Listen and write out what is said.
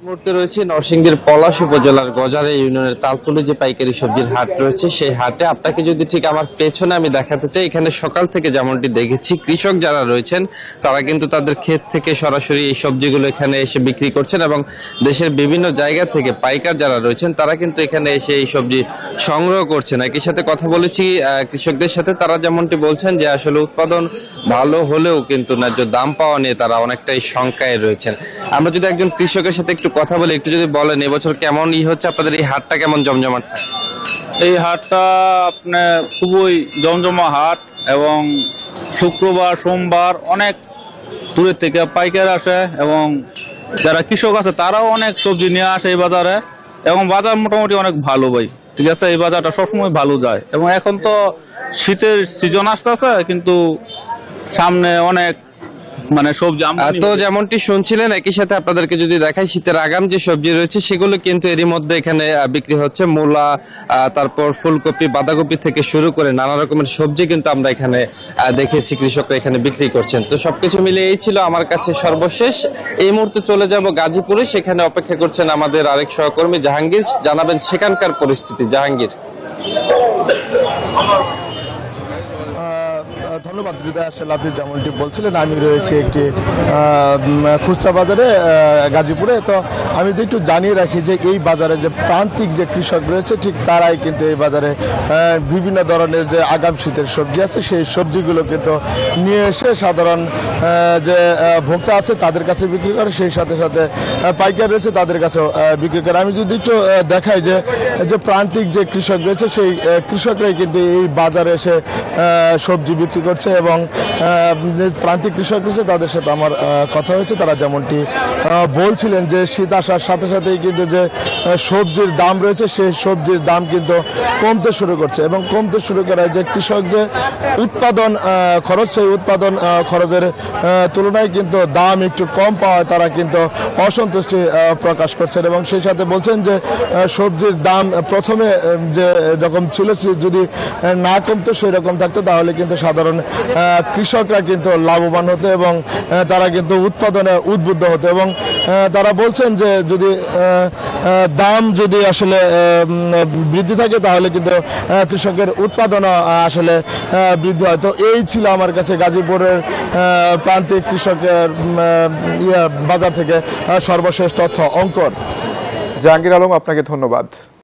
মুহূর্তে রয়েছে নরসিংদীর পলাশ উপজেলার গজারে ইউনিয়নের তালতলী যে পাইকারি সবজির হাট রয়েছে সেই হাটে আপনাকে যদি ঠিক আমার পেছনে আমি দেখাতে চাই, এখানে সকাল থেকে যেমনটি দেখেছি কৃষক যারা রয়েছেন তারা কিন্তু তাদের ক্ষেত থেকে সরাসরি এই সবজিগুলো এখানে এসে বিক্রি করছেন এবং দেশের বিভিন্ন জায়গা থেকে পাইকার যারা রয়েছেন তারা কিন্তু এখানে এসে এই সবজি সংগ্রহ করছেন। একই সাথে কথা বলেছি কৃষকদের সাথে, তারা যেমনটি বলছেন যে আসলে উৎপাদন ভালো হলেও কিন্তু ন্যায্য দাম পাওয়া নিয়ে তারা অনেকটাই শঙ্কায় রয়েছেন। আমরা যদি একজন কৃষকের সাথে একটু কথা বলি, একটু যদি বলেন এবছর কেমন হচ্ছে আপনাদের এই হাটটা, কেমন জমজমাট? এই হাটটা আপনার খুবই জমজমা হাট এবং শুক্রবার সোমবার অনেক দূরের থেকে পাইকার আসে এবং যারা কৃষক আছে তারাও অনেক সবজি নিয়ে আসে এই বাজারে এবং বাজার মোটামুটি অনেক ভালো ভাই, ঠিক আছে। এই বাজারটা সবসময় ভালো যায় এবং এখন তো শীতের সিজন আসতেছে কিন্তু সামনে অনেক সবজি তো যেমনটি শুনছিলেন, একই সাথে আপনাদেরকে যদি দেখাই শীতের আগাম যে সবজি রয়েছে সেগুলো কিন্তু এরই মধ্যে এখানে বিক্রি হচ্ছে। মূলা, তারপর ফুলকপি, বাঁধাকপি থেকে শুরু করে নানা রকমের সবজি কিন্তু আমরা এখানে দেখেছি কৃষকরা এখানে বিক্রি করছেন। তো সবকিছু মিলে এই ছিল আমার কাছে সর্বশেষ। এই মুহূর্তে চলে যাব গাজীপুরে, সেখানে অপেক্ষা করছেন আমাদের আরেক সহকর্মী জাহাঙ্গীর, জানাবেন সেখানকার পরিস্থিতি। জাহাঙ্গীর। ধন্যবাদ হৃদয়। আসলে আপনি যেমনটি বলছিলেন আমি রয়েছি একটি খুচরা বাজারে গাজীপুরে। তো আমি তো একটু জানিয়ে রাখি যে এই বাজারে যে প্রান্তিক যে কৃষক রয়েছে ঠিক তারাই কিন্তু এই বাজারে বিভিন্ন ধরনের যে আগাম শীতের সবজি আছে সেই সবজিগুলো কিন্তু নিয়ে এসে সাধারণ যে ভোক্তা আছে তাদের কাছে বিক্রি করে, সেই সাথে সাথে পাইকার রয়েছে তাদের কাছেও বিক্রি করে। আমি যদি একটু দেখাই যে প্রান্তিক যে কৃষক রয়েছে সেই কৃষকরাই কিন্তু এই বাজারে এসে সবজি বিক্রি করছে এবং প্রান্তিক কৃষক রয়েছে তাদের সাথে আমার কথা হয়েছে। তারা যেমনটি বলছিলেন যে শীত আসার সাথে সাথেই কিন্তু যে সবজির দাম রয়েছে সেই সবজির দাম কিন্তু কমতে শুরু করছে এবং কমতে শুরু করায় যে কৃষক যে উৎপাদন খরচ, সেই উৎপাদন খরচের তুলনায় কিন্তু দাম একটু কম পাওয়ায় তারা কিন্তু অসন্তুষ্টি প্রকাশ করছেন এবং সেই সাথে বলছেন যে সবজির দাম প্রথমে যে রকম ছিল যদি না কমতো সেই রকম থাকতো তাহলে কিন্তু সাধারণ কৃষকরা কিন্তু লাভবান হতো এবং তারা কিন্তু উৎপাদনে উদ্বুদ্ধ হতো এবং তারা বলছেন যে যদি দাম যদি আসলে বৃদ্ধি থাকে তাহলে কিন্তু কৃষকের উৎপাদনও আসলে বৃদ্ধি হয়। তো এই ছিল আমার কাছে গাজীপুরের প্রান্তিক কৃষকের বাজার থেকে সর্বশেষ তথ্য। অঙ্কন। জাহাঙ্গীর আলম, আপনাকে ধন্যবাদ।